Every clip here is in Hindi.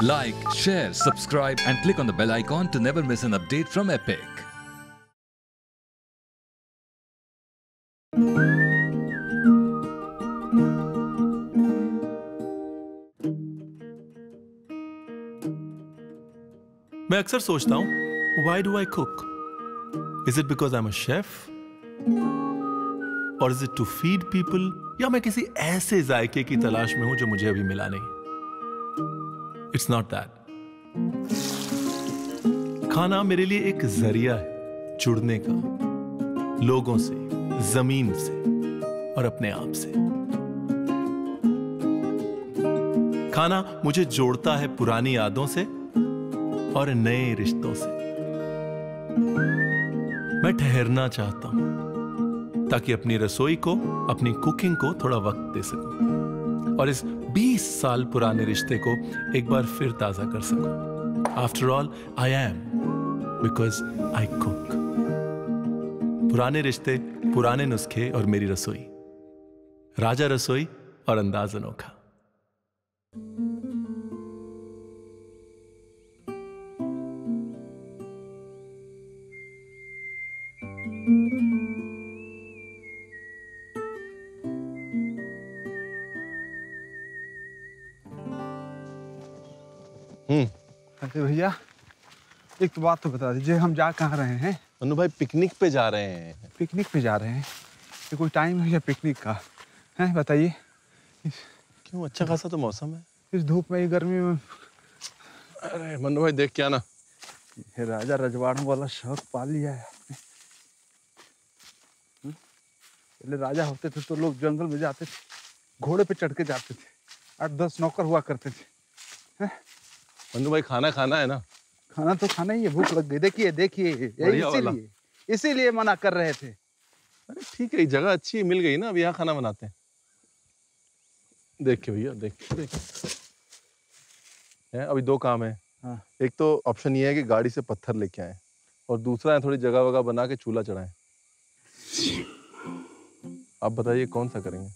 Like, share, subscribe and click on the bell icon to never miss an update from Epic. मैं अक्सर सोचता हूं, why do I cook? Is it because I'm a chef? Or is it to feed people? या मैं किसी ऐसे जायके की तलाश में हूं जो मुझे अभी मिला नहीं? It's not that. खाना मेरे लिए एक जरिया है जुड़ने का, लोगों से, जमीन से और अपने आप से। खाना मुझे जोड़ता है पुरानी यादों से और नए रिश्तों से। मैं ठहरना चाहता हूं ताकि अपनी रसोई को, अपनी कुकिंग को थोड़ा वक्त दे सकूं और इस 20 साल पुराने रिश्ते को एक बार फिर ताजा कर सकूं। After all I am because I cook. पुराने रिश्ते, पुराने नुस्खे और मेरी रसोई, राजा रसोई और अंदाज अनोखा। अरे भैया, एक तो बात तो बता दीजिए, हम जा कहाँ रहे हैं? मन्नू भाई पिकनिक पे जा रहे हैं। पिकनिक पे जा रहे हैं? ये कोई टाइम है या पिकनिक का? हैं बताइए। क्यों, अच्छा खासा तो मौसम है। इस धूप में, ये गर्मी में। अरे मन्नू भाई देख क्या ना, ये राजा रजवाड़ों वाला शौक पा लिया है आपने। पहले राजा होते थे तो लोग जंगल में जाते थे, घोड़े पे चढ़ के जाते थे, 8-10 नौकर हुआ करते थे। मन्नू भाई खाना खाना है ना। खाना तो खाना ही है, भूख लग गई। देखिए देखिए, इसीलिए मना कर रहे थे। अरे ठीक है, जगह अच्छी मिल गई ना, अब यहाँ खाना बनाते हैं। देखिए भैया, देखिए अभी 2 काम है। हाँ। एक तो ऑप्शन ये है कि गाड़ी से पत्थर लेके आए, और दूसरा है थोड़ी जगह वगह बना के चूल्हा चढ़ाएं। आप बताइए कौन सा करेंगे?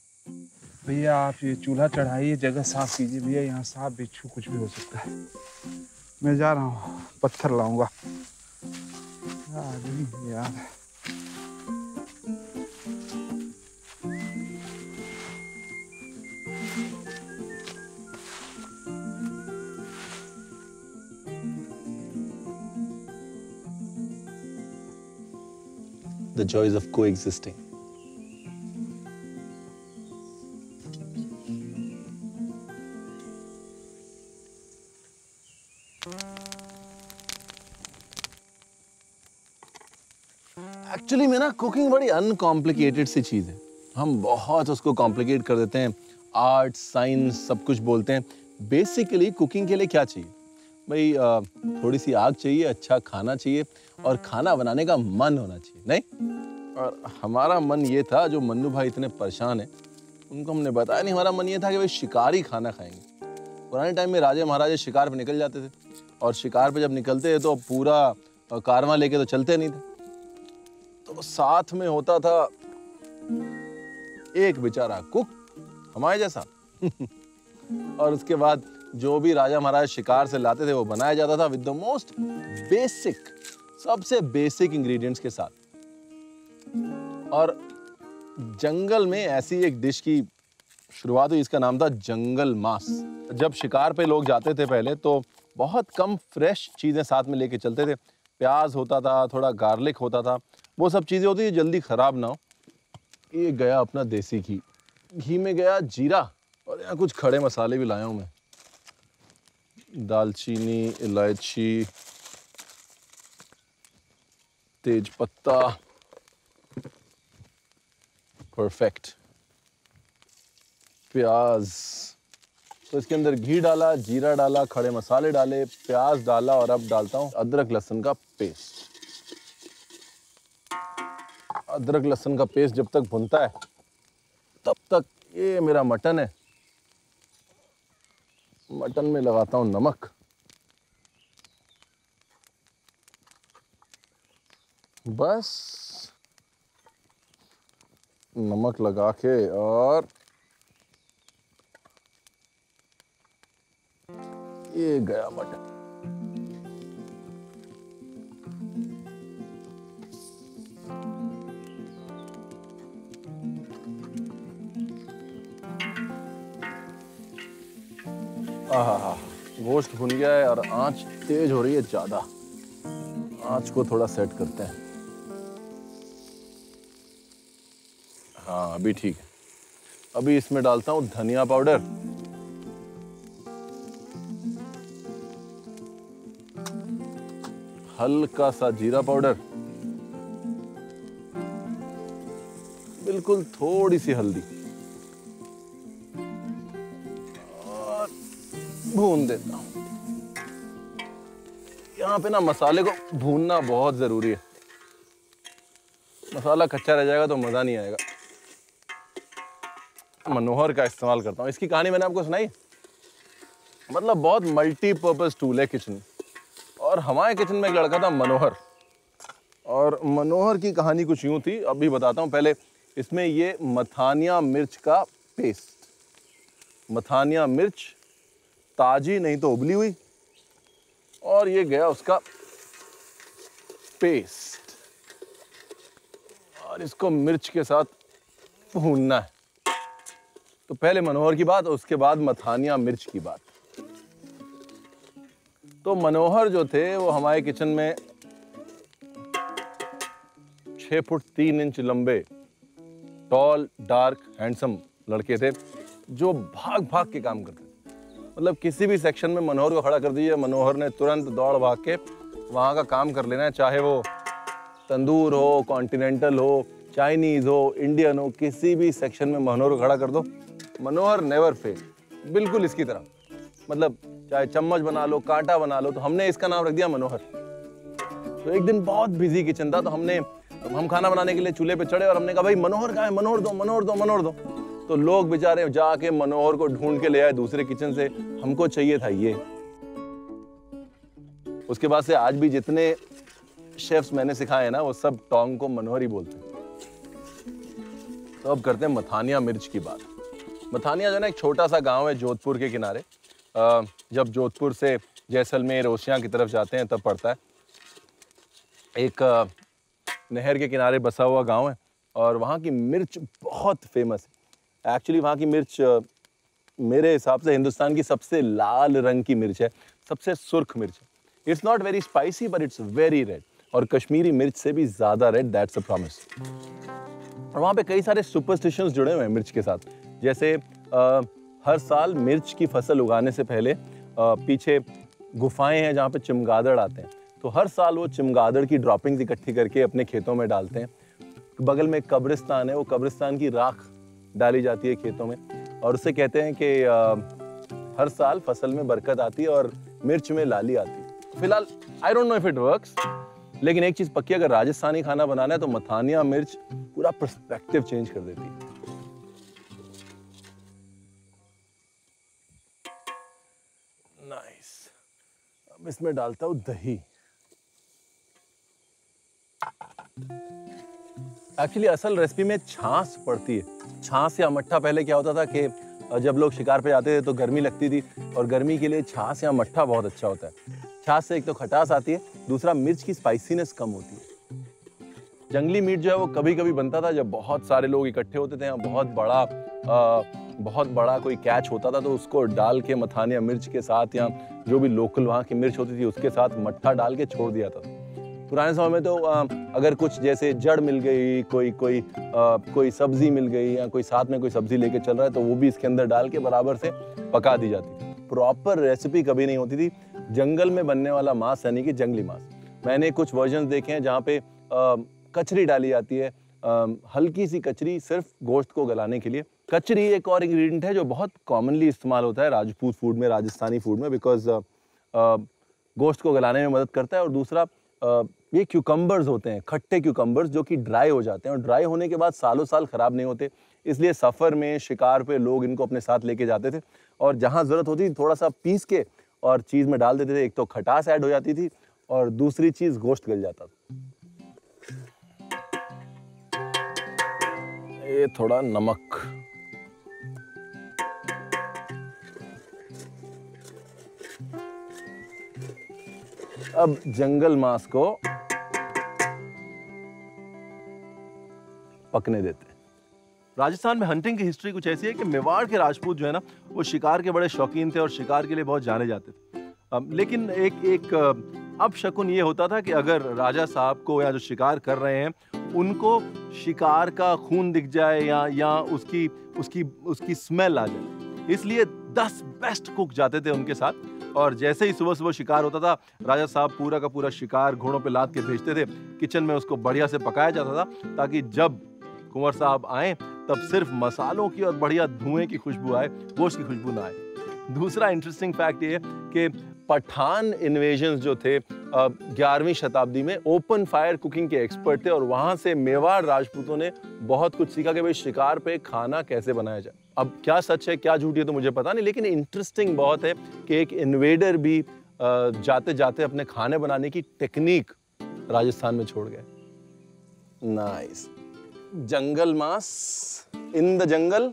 भैया आप ये चूल्हा चढ़ाइए, जगह साफ कीजिए। भैया यहाँ सांप बिच्छू कुछ भी हो सकता है। मैं जा रहा हूँ, पत्थर लाऊंगा। यार The joys of coexisting. Actually में ना कुकिंग बड़ी अनकॉम्प्लिकेटेड सी चीज है। हम बहुत उसको कॉम्प्लिकेट कर देते हैं, आर्ट साइंस सब कुछ बोलते हैं। बेसिकली कुकिंग के लिए क्या चाहिए भाई? थोड़ी सी आग चाहिए, अच्छा खाना चाहिए और खाना बनाने का मन होना चाहिए, नहीं? और हमारा मन ये था, जो मन्नू भाई इतने परेशान हैं उनको हमने बताया नहीं। हमारा मन ये था कि भाई शिकारी खाना खाएंगे। पुराने टाइम में राजे महाराजे शिकार पे निकल जाते थे, और शिकार पे जब निकलते थे तो पूरा कारवां लेके तो चलते नहीं थे, तो साथ में होता था एक बेचारा कुक हमारे जैसा और उसके बाद जो भी राजा महाराज शिकार से लाते थे वो बनाया जाता था विद द मोस्ट बेसिक, सबसे बेसिक इंग्रेडिएंट्स के साथ। और जंगल में ऐसी एक डिश की शुरुआत हुई, इसका नाम था जंगल मांस। जब शिकार पे लोग जाते थे पहले तो बहुत कम फ्रेश चीजें साथ में लेके चलते थे। प्याज होता था, थोड़ा गार्लिक होता था, वो सब चीजें होती थी जल्दी खराब ना हो। ये गया अपना देसी घी, घी में गया जीरा, और यहाँ कुछ खड़े मसाले भी लाया हूं मैं। दालचीनी, इलायची, तेज पत्ता, परफेक्ट। प्याज, तो इसके अंदर घी डाला, जीरा डाला, खड़े मसाले डाले, प्याज डाला, और अब डालता हूं अदरक लहसुन का पेस्ट। अदरक लहसुन का पेस्ट जब तक भुनता है तब तक ये मेरा मटन है। मटन में लगाता हूं नमक, बस नमक लगा के, और ये गया मटन। आहा, गोश्त भुन गया है और आंच तेज हो रही है ज्यादा। आंच को थोड़ा सेट करते हैं। हाँ अभी ठीक है। अभी इसमें डालता हूं धनिया पाउडर, हल्का सा जीरा पाउडर, बिल्कुल थोड़ी सी हल्दी और भून देता हूं। यहाँ पे ना मसाले को भूनना बहुत जरूरी है। मसाला कच्चा रह जाएगा तो मजा नहीं आएगा। मनोहर का इस्तेमाल करता हूँ। इसकी कहानी मैंने आपको सुनाई, मतलब बहुत मल्टीपर्पज टूल है किचन। और हमारे किचन में एक लड़का था मनोहर, और मनोहर की कहानी कुछ यूं थी, अभी बताता हूँ। पहले इसमें ये मथानिया मिर्च का पेस्ट, मथानिया मिर्च ताजी नहीं तो उबली हुई, और ये गया उसका पेस्ट, और इसको मिर्च के साथ भूनना है। तो पहले मनोहर की बात, उसके बाद मथानिया मिर्च की बात। तो मनोहर जो थे वो हमारे किचन में 6 फुट 3 इंच लंबे, टॉल, डार्क, हैंडसम लड़के थे जो भाग भाग के काम करते थे। मतलब किसी भी सेक्शन में मनोहर को खड़ा कर दीजिए, मनोहर ने तुरंत दौड़ भाग के वहाँ का काम कर लेना है। चाहे वो तंदूर हो, कॉन्टिनेंटल हो, चाइनीज हो, इंडियन हो, किसी भी सेक्शन में मनोहर को खड़ा कर दो, मनोहर नेवर फेल। बिल्कुल इसकी तरह, मतलब चाहे चम्मच बना लो, कांटा बना लो, तो हमने इसका नाम रख दिया मनोहर। तो एक दिन बहुत बिजी किचन था, तो हम खाना बनाने के लिए चूल्हे पे चढ़े और हमने कहा भाई मनोहर कहाँ है, मनोहर दो, मनोहर दो, मनोहर दो। तो लोग बेचारे जाके मनोहर को ढूंढ के ले आए दूसरे किचन से, हमको चाहिए था ये। उसके बाद से आज भी जितने शेफ्स मैंने सिखाए हैं ना, वो सब टोंग को मनोहर ही बोलते हैं। तो अब करते हैं मथानिया मिर्च की बात। मथानिया जो है ना एक छोटा सा गांव है जोधपुर के किनारे। जब जोधपुर से जैसलमेर, ओसियां की तरफ जाते हैं तब पड़ता है। एक नहर के किनारे बसा हुआ गांव है, और वहाँ की मिर्च बहुत फेमस है। एक्चुअली वहाँ की मिर्च मेरे हिसाब से हिंदुस्तान की सबसे लाल रंग की मिर्च है, सबसे सुर्ख मिर्च है। It's not very spicy but it's very red, और कश्मीरी मिर्च से भी ज्यादा रेड, दैट्स अ प्रॉमिस। और वहाँ पे कई सारे सुपरस्टिशंस जुड़े हुए हैं मिर्च के साथ। जैसे हर साल मिर्च की फसल उगाने से पहले पीछे गुफाएं हैं जहाँ पे चमगादड़ आते हैं, तो हर साल वो चमगादड़ की ड्रॉपिंग्स इकट्ठी करके अपने खेतों में डालते हैं। बगल में एक कब्रिस्तान है, वो कब्रिस्तान की राख डाली जाती है खेतों में, और उससे कहते हैं कि हर साल फसल में बरकत आती है और मिर्च में लाली आती है। फिलहाल I don't know if it works, लेकिन एक चीज पक्की, अगर राजस्थानी खाना बनाना है तो मथानिया मिर्च पूरा पर्सपेक्टिव चेंज कर देती है। नाइस। अब इसमें डालता हूं दही। एक्चुअली असल रेसिपी में छाछ पड़ती है। छाछ या मट्ठा, पहले क्या होता था कि जब लोग शिकार पे जाते थे तो गर्मी लगती थी, और गर्मी के लिए छाछ या मट्ठा बहुत अच्छा होता है। छाछ से एक तो खटास आती है, दूसरा मिर्च की स्पाइसीनेस कम होती है। जंगली मीट जो है वो कभी कभी बनता था जब बहुत सारे लोग इकट्ठे होते थे, बहुत बड़ा कोई कैच होता था, तो उसको डाल के मथानिया मिर्च के साथ या जो भी लोकल वहाँ की मिर्च होती थी उसके साथ मट्ठा डाल के छोड़ दिया था। पुराने समय में तो अगर कुछ जैसे जड़ मिल गई, कोई सब्जी मिल गई, या कोई साथ में कोई सब्जी लेके चल रहा है, तो वो भी इसके अंदर डाल के बराबर से पका दी जाती थी। प्रॉपर रेसिपी कभी नहीं होती थी। जंगल में बनने वाला मांस यानी कि जंगली मांस। मैंने कुछ वर्जन देखे हैं जहाँ पे कचरी डाली जाती है, हल्की सी कचरी, सिर्फ गोश्त को गलाने के लिए। कचरी एक और इंग्रेडिएंट है जो बहुत कॉमनली इस्तेमाल होता है राजपूत फूड में, राजस्थानी फूड में, बिकॉज गोश्त को गलाने में मदद करता है। और दूसरा ये क्यूकम्बर्स होते हैं, खट्टे क्यूकम्बर्स, जो कि ड्राई हो जाते हैं, और ड्राई होने के बाद सालों साल खराब नहीं होते, इसलिए सफ़र में, शिकार पे लोग इनको अपने साथ लेके जाते थे, और जहाँ ज़रूरत होती थी थोड़ा सा पीस के और चीज़ में डाल देते थे। एक तो खटास ऐड हो जाती थी, और दूसरी चीज़ गोश्त गल जाता था। ये थोड़ा नमक, अब जंगल मांस को पकने देते हैं। राजस्थान में हंटिंग की हिस्ट्री कुछ ऐसी है कि मेवाड़ के राजपूत जो है ना, वो शिकार के बड़े शौकीन थे और शिकार के लिए बहुत जाने जाते थे। लेकिन एक अपशकुन ये होता था कि अगर राजा साहब को या जो शिकार कर रहे हैं उनको शिकार का खून दिख जाए या उसकी उसकी उसकी स्मेल आ जाए, इसलिए 10 बेस्ट कुक जाते थे उनके साथ। और जैसे ही सुबह सुबह शिकार होता था, राजा साहब पूरा का पूरा शिकार घोड़ों पे लाद के भेजते थे। किचन में उसको बढ़िया से पकाया जाता था ताकि जब कुंवर साहब आए तब सिर्फ मसालों की और बढ़िया धुएं की खुशबू आए, गोश्त की खुशबू ना आए। दूसरा इंटरेस्टिंग फैक्ट ये है कि पठान इन्वेजन्स जो थे 11वीं शताब्दी में ओपन फायर कुकिंग के एक्सपर्ट थे और वहां से मेवाड़ राजपूतों ने बहुत कुछ सीखा कि भाई शिकार पे खाना कैसे बनाया जाए। अब क्या सच है क्या झूठ है तो मुझे पता नहीं, लेकिन इंटरेस्टिंग बहुत है कि एक इन्वेडर भी जाते जाते अपने खाने बनाने की टेक्निक राजस्थान में छोड़ गए। नाइस। जंगल मांस in the jungle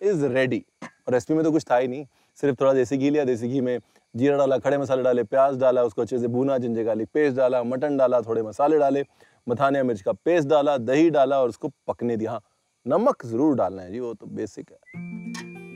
is ready. और रेसिपी में तो कुछ था ही नहीं, सिर्फ थोड़ा देसी घी लिया, देसी घी में जीरा डाला, खड़े मसाले डाले, प्याज डाला, उसको अच्छे से भूना, जिंजर गार्लिक पेस्ट डाला, मटन डाला, थोड़े मसाले डाले, मथाने मिर्च का पेस्ट डाला, दही डाला और उसको पकने दिया। हाँ, नमक जरूर डालना है जी, वो तो बेसिक है।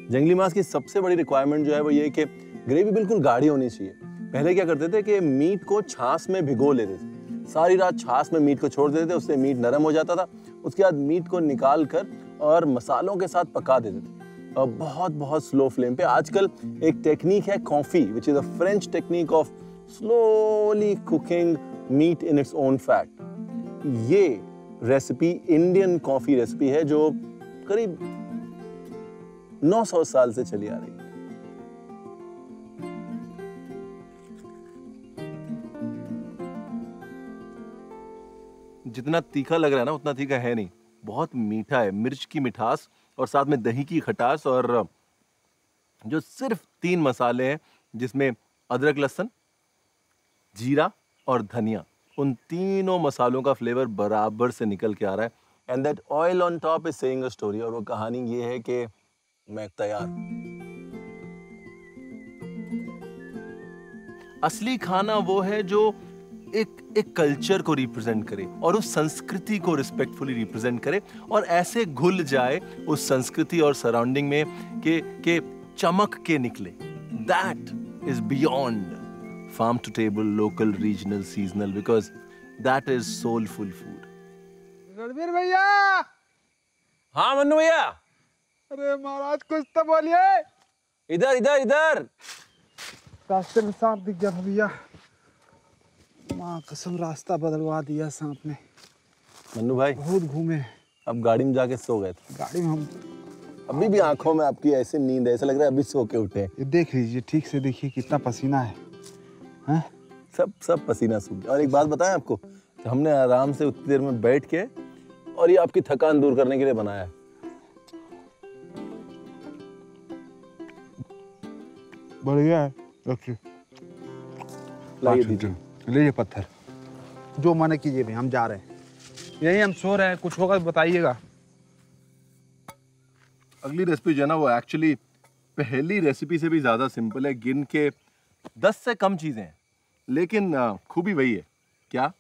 जंगली मांस की सबसे बड़ी रिक्वायरमेंट जो है वो ये कि ग्रेवी बिल्कुल गाढ़ी होनी चाहिए। पहले क्या करते थे कि मीट को छाछ में भिगो लेते थे, सारी रात छाछ में मीट को छोड़ देते थे, उससे मीट नरम हो जाता था। उसके बाद मीट को निकाल कर और मसालों के साथ पका देते थे बहुत बहुत स्लो फ्लेम पे। आजकल एक टेक्निक है confit, which is a French technique of slowly cooking meat in its own fat. ये रेसिपी इंडियन कॉफी रेसिपी है जो करीब 900 साल से चली आ रही है। जितना तीखा लग रहा है ना उतना तीखा है नहीं, बहुत मीठा है। मिर्च की मिठास और साथ में दही की खटास और जो सिर्फ 3 मसाले हैं जिसमें अदरक, लहसुन, जीरा और धनिया, उन तीनों मसालों का फ्लेवर बराबर से निकल के आ रहा है। And that oil on top is saying a story. और वो कहानी ये है कि मैं तैयार। असली खाना वो है जो एक कल्चर को रिप्रेजेंट करे और उस संस्कृति को रिस्पेक्टफुली रिप्रेजेंट करे और ऐसे घुल जाए उस संस्कृति और सराउंडिंग में के चमक के निकले। That is beyond farm to table, local, regional, seasonal, because that is soulful food. Ranveer भैया। हाँ मन्नू भैया। अरे महाराज कुछ तो बोलिए। इधर इधर इधर। रास्ते में सांप दिख गया भैया, माँ कसम रास्ता बदलवा दिया सांप ने। मन्नू भाई बहुत घूमे, अब गाड़ी में जाके सो गए थे। गाड़ी में हम अभी भी आंखों में आपकी ऐसे नींद है, ऐसा लग रहा है अभी सो के उठे। ये देख लीजिए, ठीक से देखिए कितना पसीना है। हैं? सब पसीना सूख गया। और एक बात बताएं आपको, हमने आराम से उतनी देर में बैठ के और ये आपकी थकान दूर करने के लिए बनाया है। बढ़िया है। रखिए, लाइए दीजिए। लीजिए पत्थर, जो मन कीजिए भाई, हम जा रहे हैं। यही हम सो रहे हैं, कुछ होगा तो बताइएगा। अगली रेसिपी जो है ना वो एक्चुअली पहली रेसिपी से भी ज्यादा सिंपल है। गिन के 10 से कम चीजें हैं, लेकिन खूबी वही है। क्या?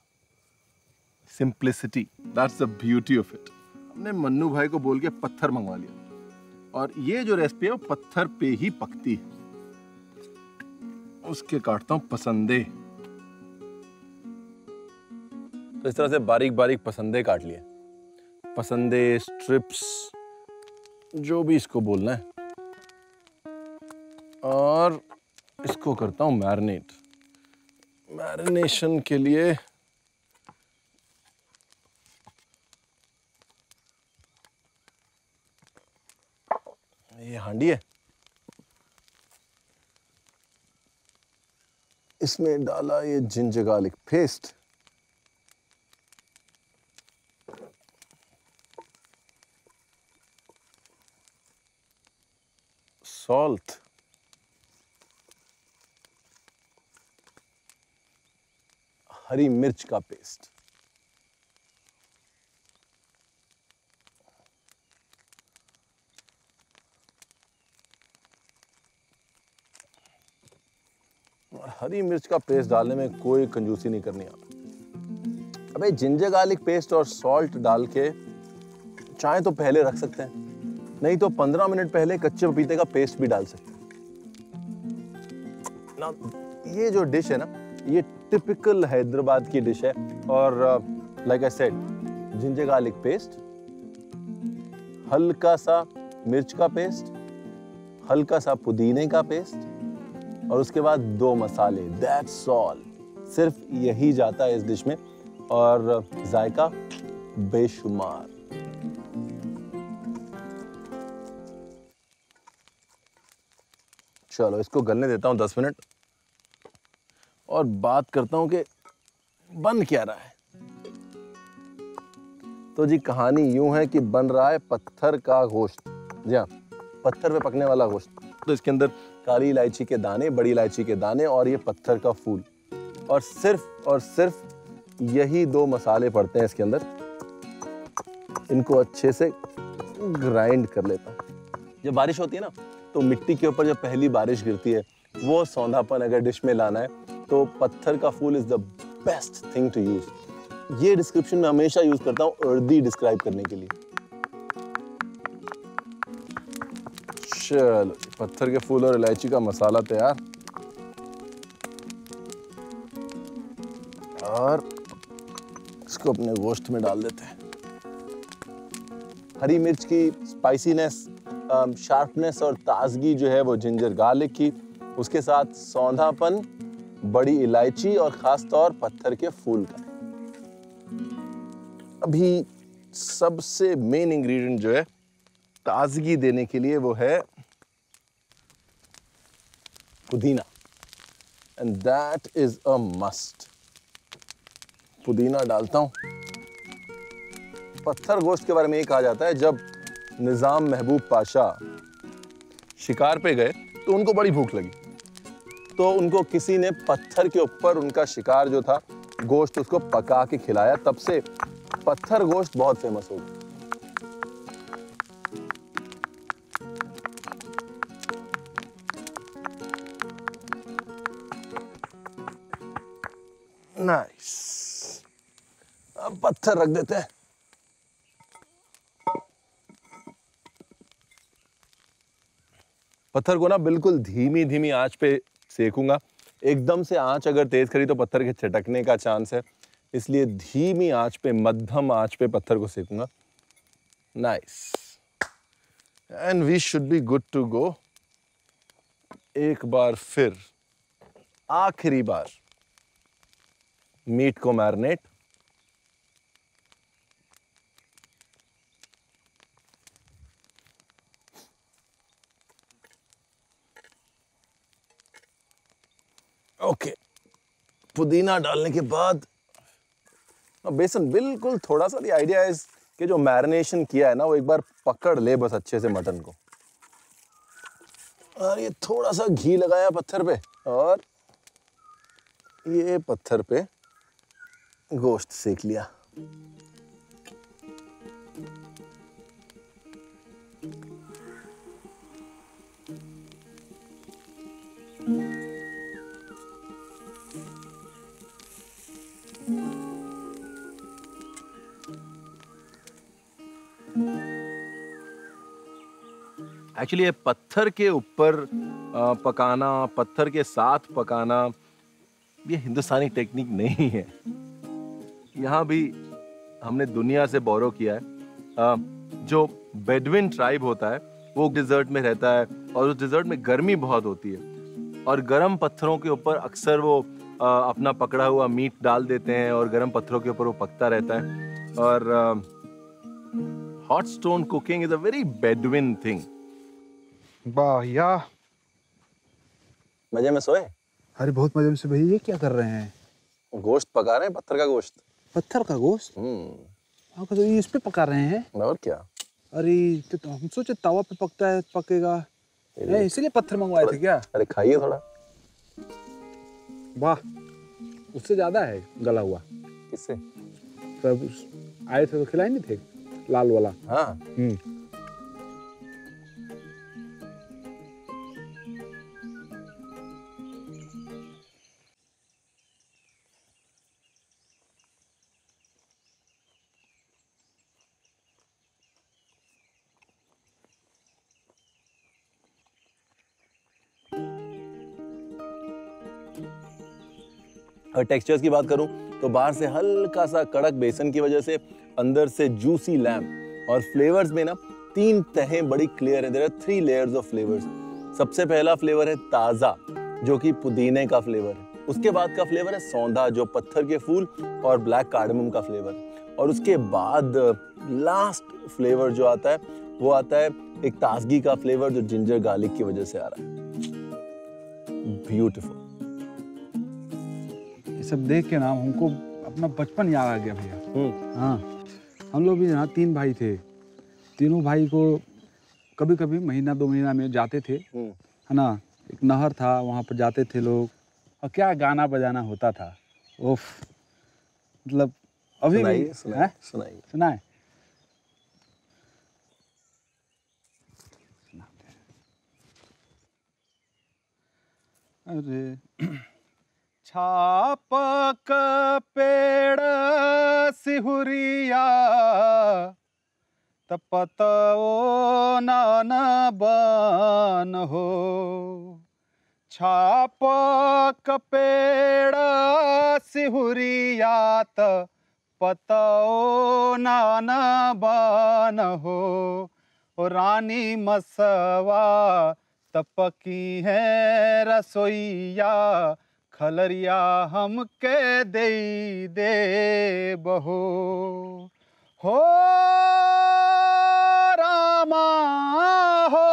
Simplicity. That's the beauty of it. हमने मन्नू भाई को बोल के पत्थर मंगवा लिया और ये जो रेसिपी है वो पत्थर पे ही पकती है। उसके काटता हूं पसंदे। तो इस तरह से बारीक बारीक पसंदे काट लिए, पसंदे, स्ट्रिप्स, जो भी इसको बोलना है। और इसको करता हूं मैरिनेट। मैरिनेशन के लिए ये हांडी है, इसमें डाला ये जिंजर गार्लिक पेस्ट, सॉल्ट, हरी मिर्च का पेस्ट, और हरी मिर्च का पेस्ट डालने में कोई कंजूसी नहीं करनी है। अबे जिंजर गार्लिक पेस्ट और सॉल्ट डाल के चाहे तो पहले रख सकते हैं, नहीं तो 15 मिनट पहले कच्चे पपीते का पेस्ट भी डाल सकते हैं ना। ये जो डिश है ना, ये टिपिकल हैदराबाद की डिश है। और like I said, ginger garlic paste, हल्का सा मिर्च का पेस्ट, हल्का सा पुदीने का पेस्ट और उसके बाद 2 मसाले, दैट्स ऑल। सिर्फ यही जाता है इस डिश में और जायका बेशुमार। चलो इसको गलने देता हूं 10 मिनट और बात करता हूं कि बन क्या रहा है। तो जी कहानी यूं है कि बन रहा है पत्थर का गोश्त। जी हाँ, पत्थर पे पकने वाला गोश्त। तो इसके अंदर काली इलायची के दाने, बड़ी इलायची के दाने और ये पत्थर का फूल, और सिर्फ यही 2 मसाले पड़ते हैं इसके अंदर। इनको अच्छे से ग्राइंड कर लेता हूँ। जब बारिश होती है ना, तो मिट्टी के ऊपर जब पहली बारिश गिरती है, वो सौंधापन अगर डिश में लाना है तो पत्थर का फूल is the best thing to use. ये डिस्क्रिप्शन में हमेशा यूज करता हूँ अर्दी डिस्क्राइब करने के लिए। चलो पत्थर के फूल और इलायची का मसाला तैयार, और इसको अपने गोश्त में डाल देते हैं। हरी मिर्च की स्पाइसीनेस, शार्पनेस और ताजगी जो है वो जिंजर गार्लिक की, उसके साथ सौंधापन बड़ी इलायची और खास तौर पत्थर के फूल का। अभी सबसे मेन इंग्रेडिएंट जो है ताजगी देने के लिए वो है पुदीना, and that is a must. पुदीना डालता हूं। पत्थर गोश्त के बारे में ये कहा जाता है, जब निजाम महबूब पाशा शिकार पे गए तो उनको बड़ी भूख लगी, तो उनको किसी ने पत्थर के ऊपर उनका शिकार जो था गोश्त उसको पका के खिलाया। तब से पत्थर गोश्त बहुत फेमस हो गया। नाइस। अब पत्थर रख देते हैं। पत्थर को ना बिल्कुल धीमी धीमी आंच पे सेकूंगा। एकदम से आंच अगर तेज करी तो पत्थर के चटकने का चांस है, इसलिए धीमी आंच पे, मध्यम आंच पे पत्थर को सेकूंगा। Nice, and we should be good to go. एक बार फिर, आखिरी बार मीट को मैरिनेट। ओके, पुदीना डालने के बाद बेसन बिल्कुल थोड़ा सा, आइडिया है कि जो मैरिनेशन किया है ना वो एक बार पकड़ ले बस अच्छे से मटन को। और ये थोड़ा सा घी लगाया पत्थर पे, और ये पत्थर पे गोश्त सेक लिया। एक्चुअली ये पत्थर के ऊपर पकाना, पत्थर के साथ पकाना, ये हिंदुस्तानी टेक्निक नहीं है। यहाँ भी हमने दुनिया से बोरो किया है। जो बेडविन ट्राइब होता है वो डिजर्ट में रहता है, और उस डिजर्ट में गर्मी बहुत होती है, और गर्म पत्थरों के ऊपर अक्सर वो अपना पकड़ा हुआ मीट डाल देते हैं, और गर्म पत्थरों के ऊपर वो पकता रहता है। और hot stone cooking is a very Bedouin thing. वाह यार, मजे में सोए? अरे बहुत मजे में से भाई। ये क्या कर रहे हैं? गोश्त पका रहे हैं, पत्थर का गोश्त। पत्थर का गोश्त? हाँ, तो ये इस पे पका रहे हैं? और क्या। अरे तो हम सोचे तवा पे पकता है, पकेगा, इसलिए पत्थर मंगवाए थे क्या? अरे खाइए थोड़ा। वाह, उससे ज्यादा है गला हुआ। किससे? तब आए थे तो खिलाए नहीं थे, लाल वाला। हाँ। और टेक्सचर्स की बात करूं तो बाहर से हल्का सा कड़क बेसन की वजह से अंदर से जूसी लैम्ब, और फ्लेवर्स में ना 3 तहें बड़ी क्लियर है। There are 3 layers of flavours. सबसे पहला फ्लेवर है ताजा, जो कि पुदीने का फ्लेवर है। उसके बाद का फ्लेवर है सौंधा, जो पत्थर के फूल और ब्लैक कार्डमम का फ्लेवर है। और उसके बाद लास्ट फ्लेवर जो आता है वो आता है एक ताजगी का फ्लेवर, जो जिंजर गार्लिक की वजह से आ रहा है। ब्यूटीफुल। ये सब देख के ना हमको अपना बचपन याद आ गया भैया। हाँ, हम लोग भी यहाँ 3 भाई थे। तीनों भाई को कभी कभी महीना 2 महीना में जाते थे, है ना। एक नहर था, वहाँ पर जाते थे लोग, और क्या गाना बजाना होता था। ओफ, मतलब अभी भी सुनाइए। सुनाए। अरे छापक पेड़ सिहुरिया तपतो नान बन हो। छापक पेड़ सिहुरिया तपतो नान बन हो। रानी मसवा तपकी है रसोईया, खलरिया हमके दे बहो। हो रामा हो